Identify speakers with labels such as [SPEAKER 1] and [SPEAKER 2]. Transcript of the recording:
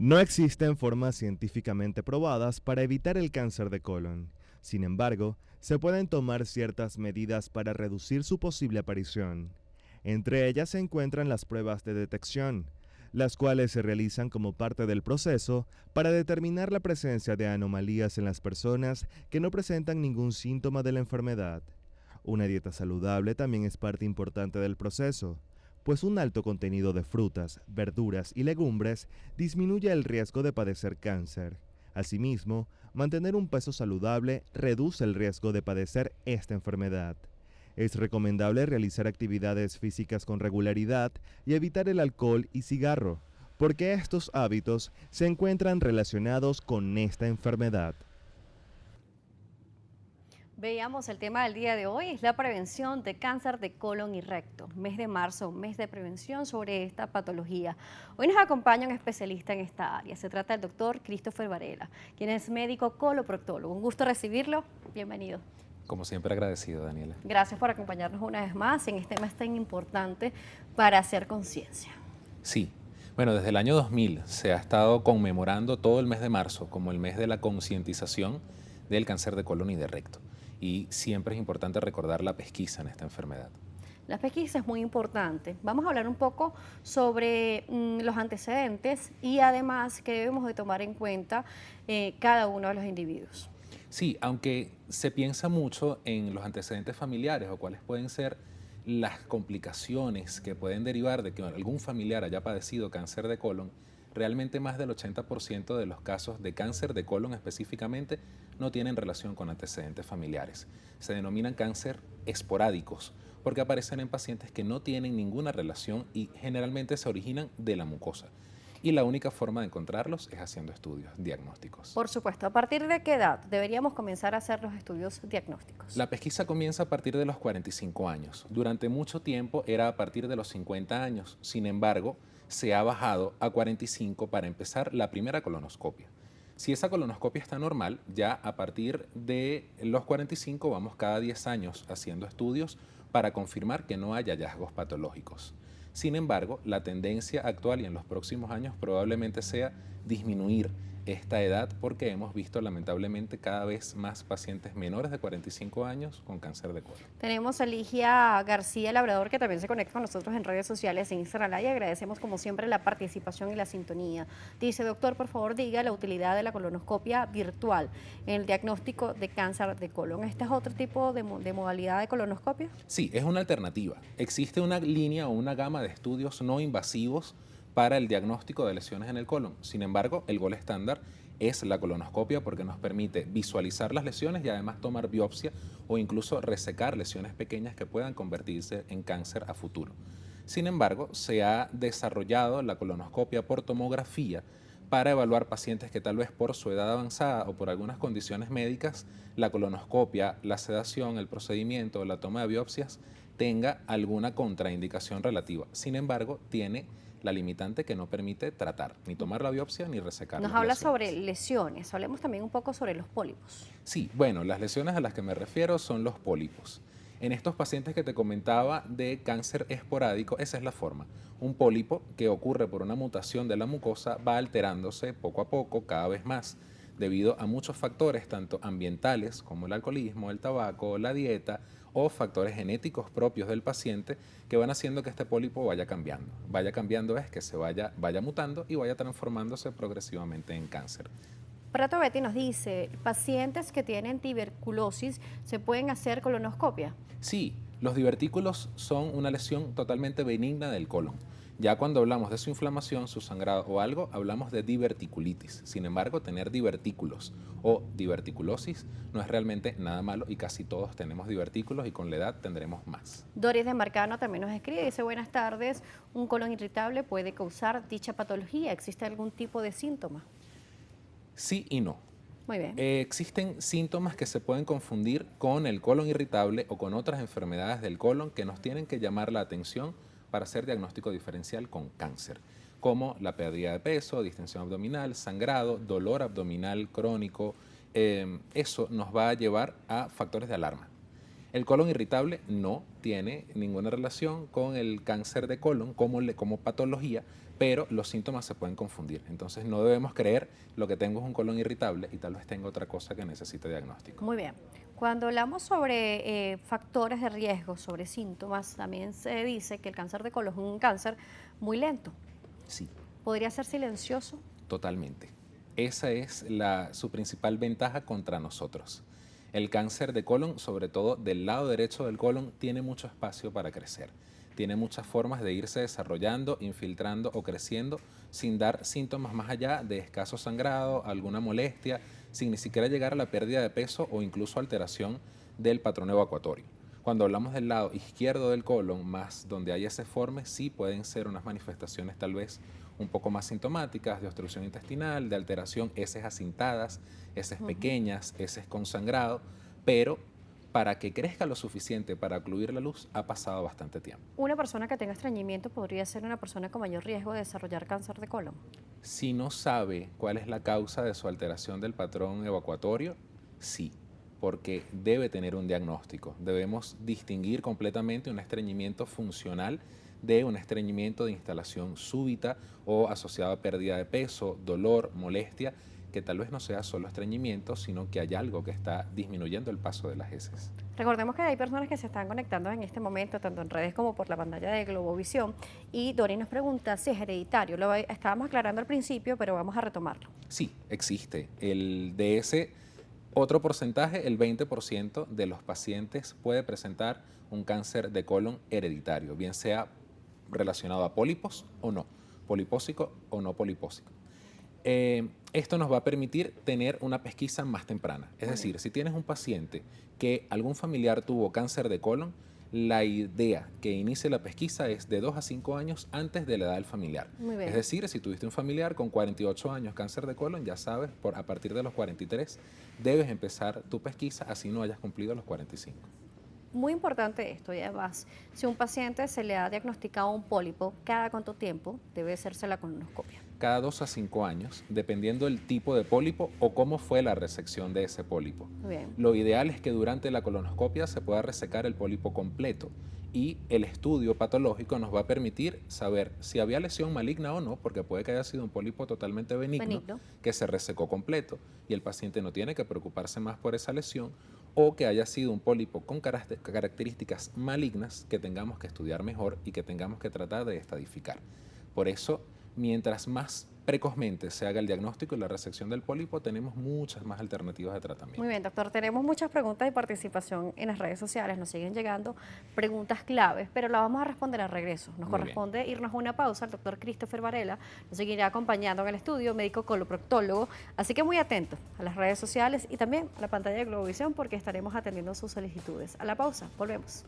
[SPEAKER 1] No existen formas científicamente probadas para evitar el cáncer de colon. Sin embargo, se pueden tomar ciertas medidas para reducir su posible aparición. Entre ellas se encuentran las pruebas de detección, las cuales se realizan como parte del proceso para determinar la presencia de anomalías en las personas que no presentan ningún síntoma de la enfermedad. Una dieta saludable también es parte importante del proceso, pues un alto contenido de frutas, verduras y legumbres disminuye el riesgo de padecer cáncer. Asimismo, mantener un peso saludable reduce el riesgo de padecer esta enfermedad. Es recomendable realizar actividades físicas con regularidad y evitar el alcohol y cigarro, porque estos hábitos se encuentran relacionados con esta enfermedad.
[SPEAKER 2] Veamos el tema del día de hoy, es la prevención de cáncer de colon y recto. Mes de marzo, mes de prevención sobre esta patología. Hoy nos acompaña un especialista en esta área. Se trata del doctor Christopher Varela, quien es médico coloproctólogo. Un gusto recibirlo. Bienvenido.
[SPEAKER 3] Como siempre agradecido, Daniela.
[SPEAKER 2] Gracias por acompañarnos una vez más en este mes tan importante para hacer conciencia.
[SPEAKER 3] Sí, bueno, desde el año 2000 se ha estado conmemorando todo el mes de marzo como el mes de la concientización del cáncer de colon y de recto. Y siempre es importante recordar la pesquisa en esta enfermedad.
[SPEAKER 2] La pesquisa es muy importante. Vamos a hablar un poco sobre los antecedentes y además que debemos de tomar en cuenta cada uno de los individuos.
[SPEAKER 3] Sí, aunque se piensa mucho en los antecedentes familiares o cuáles pueden ser las complicaciones que pueden derivar de que algún familiar haya padecido cáncer de colon, realmente más del 80% de los casos de cáncer de colon específicamente no tienen relación con antecedentes familiares. Se denominan cáncer esporádicos porque aparecen en pacientes que no tienen ninguna relación y generalmente se originan de la mucosa. Y la única forma de encontrarlos es haciendo estudios diagnósticos.
[SPEAKER 2] Por supuesto, ¿a partir de qué edad deberíamos comenzar a hacer los estudios diagnósticos?
[SPEAKER 3] La pesquisa comienza a partir de los 45 años. Durante mucho tiempo era a partir de los 50 años. Sin embargo, se ha bajado a 45 para empezar la primera colonoscopia. Si esa colonoscopia está normal, ya a partir de los 45 vamos cada 10 años haciendo estudios para confirmar que no haya hallazgos patológicos. Sin embargo, la tendencia actual y en los próximos años probablemente sea disminuir esta edad porque hemos visto lamentablemente cada vez más pacientes menores de 45 años con cáncer de colon.
[SPEAKER 2] Tenemos a Ligia García Labrador, que también se conecta con nosotros en redes sociales en Instagram y agradecemos como siempre la participación y la sintonía. Dice, doctor, por favor diga la utilidad de la colonoscopia virtual en el diagnóstico de cáncer de colon. ¿Este es otro tipo de modalidad de colonoscopia?
[SPEAKER 3] Sí, es una alternativa. Existe una línea o una gama de estudios no invasivos para el diagnóstico de lesiones en el colon. Sin embargo, el gol estándar es la colonoscopia porque nos permite visualizar las lesiones y además tomar biopsia o incluso resecar lesiones pequeñas que puedan convertirse en cáncer a futuro. Sin embargo, se ha desarrollado la colonoscopia por tomografía para evaluar pacientes que tal vez por su edad avanzada o por algunas condiciones médicas, la colonoscopia, la sedación, el procedimiento o la toma de biopsias tenga alguna contraindicación relativa. Sin embargo, tiene la limitante que no permite tratar, ni tomar la biopsia ni resecar
[SPEAKER 2] Nos
[SPEAKER 3] las
[SPEAKER 2] habla
[SPEAKER 3] lesiones.
[SPEAKER 2] sobre lesiones, hablemos también un poco sobre los pólipos.
[SPEAKER 3] Sí, bueno, las lesiones a las que me refiero son los pólipos. En estos pacientes que te comentaba de cáncer esporádico, esa es la forma. Un pólipo que ocurre por una mutación de la mucosa va alterándose poco a poco, cada vez más, debido a muchos factores, tanto ambientales como el alcoholismo, el tabaco, la dieta o factores genéticos propios del paciente que van haciendo que este pólipo vaya cambiando. Vaya cambiando es que se vaya mutando y vaya transformándose progresivamente en cáncer.
[SPEAKER 2] Prato Betty nos dice, pacientes que tienen tuberculosis, ¿se pueden hacer colonoscopia?
[SPEAKER 3] Sí, los divertículos son una lesión totalmente benigna del colon. Ya cuando hablamos de su inflamación, su sangrado o algo, hablamos de diverticulitis. Sin embargo, tener divertículos o diverticulosis no es realmente nada malo y casi todos tenemos divertículos y con la edad tendremos más.
[SPEAKER 2] Doris de Marcano también nos escribe, dice, buenas tardes, un colon irritable puede causar dicha patología, ¿existe algún tipo de síntoma?
[SPEAKER 3] Sí y no.
[SPEAKER 2] Muy bien.
[SPEAKER 3] Existen síntomas que se pueden confundir con el colon irritable o con otras enfermedades del colon que nos tienen que llamar la atención para hacer diagnóstico diferencial con cáncer, como la pérdida de peso, distensión abdominal, sangrado, dolor abdominal crónico. Eso nos va a llevar a factores de alarma. El colon irritable no tiene ninguna relación con el cáncer de colon como patología, pero los síntomas se pueden confundir. Entonces no debemos creer lo que tengo es un colon irritable y tal vez tenga otra cosa que necesite diagnóstico.
[SPEAKER 2] Muy bien. Cuando hablamos sobre factores de riesgo, sobre síntomas, también se dice que el cáncer de colon es un cáncer muy lento.
[SPEAKER 3] Sí.
[SPEAKER 2] ¿Podría ser silencioso?
[SPEAKER 3] Totalmente. Esa es su principal ventaja contra nosotros. El cáncer de colon, sobre todo del lado derecho del colon, tiene mucho espacio para crecer. Tiene muchas formas de irse desarrollando, infiltrando o creciendo sin dar síntomas más allá de escaso sangrado, alguna molestia, sin ni siquiera llegar a la pérdida de peso o incluso alteración del patrón evacuatorio. Cuando hablamos del lado izquierdo del colon, más donde hay ese forme, sí pueden ser unas manifestaciones tal vez un poco más sintomáticas de obstrucción intestinal, de alteración, heces acintadas, heces pequeñas, heces con sangrado, pero para que crezca lo suficiente para ocluir la luz ha pasado bastante tiempo.
[SPEAKER 2] ¿Una persona que tenga estreñimiento podría ser una persona con mayor riesgo de desarrollar cáncer de colon?
[SPEAKER 3] Si no sabe cuál es la causa de su alteración del patrón evacuatorio, sí, porque debe tener un diagnóstico. Debemos distinguir completamente un estreñimiento funcional de un estreñimiento de instalación súbita o asociado a pérdida de peso, dolor, molestia, que tal vez no sea solo estreñimiento, sino que hay algo que está disminuyendo el paso de las heces.
[SPEAKER 2] Recordemos que hay personas que se están conectando en este momento, tanto en redes como por la pantalla de Globovisión, y Dori nos pregunta si es hereditario. Lo estábamos aclarando al principio, pero vamos a retomarlo.
[SPEAKER 3] Sí, existe. De ese otro porcentaje, el 20% de los pacientes puede presentar un cáncer de colon hereditario, bien sea relacionado a pólipos o no, polipósico o no polipósico. Esto nos va a permitir tener una pesquisa más temprana. Es decir, si tienes un paciente que algún familiar tuvo cáncer de colon, la idea que inicie la pesquisa es de 2 a 5 años antes de la edad del familiar.
[SPEAKER 2] Muy bien.
[SPEAKER 3] Es decir, si tuviste un familiar con 48 años cáncer de colon, ya sabes, a partir de los 43 debes empezar tu pesquisa, así no hayas cumplido los 45.
[SPEAKER 2] Muy importante esto, y además, si a un paciente se le ha diagnosticado un pólipo, ¿cada cuánto tiempo debe hacerse la colonoscopia?
[SPEAKER 3] Cada 2 a 5 años, dependiendo del tipo de pólipo o cómo fue la resección de ese pólipo.
[SPEAKER 2] Muy bien.
[SPEAKER 3] Lo ideal es que durante la colonoscopia se pueda resecar el pólipo completo y el estudio patológico nos va a permitir saber si había lesión maligna o no, porque puede que haya sido un pólipo totalmente benigno. Que se resecó completo y el paciente no tiene que preocuparse más por esa lesión, o que haya sido un pólipo con características malignas que tengamos que estudiar mejor y que tengamos que tratar de estadificar. Por eso, mientras más precozmente se haga el diagnóstico y la resección del pólipo, tenemos muchas más alternativas de tratamiento.
[SPEAKER 2] Muy bien, doctor. Tenemos muchas preguntas y participación en las redes sociales. Nos siguen llegando preguntas claves, pero las vamos a responder al regreso. Nos corresponde irnos a una pausa. El doctor Christopher Varela nos seguirá acompañando en el estudio, médico coloproctólogo. Así que muy atentos a las redes sociales y también a la pantalla de Globovisión porque estaremos atendiendo sus solicitudes. A la pausa, volvemos.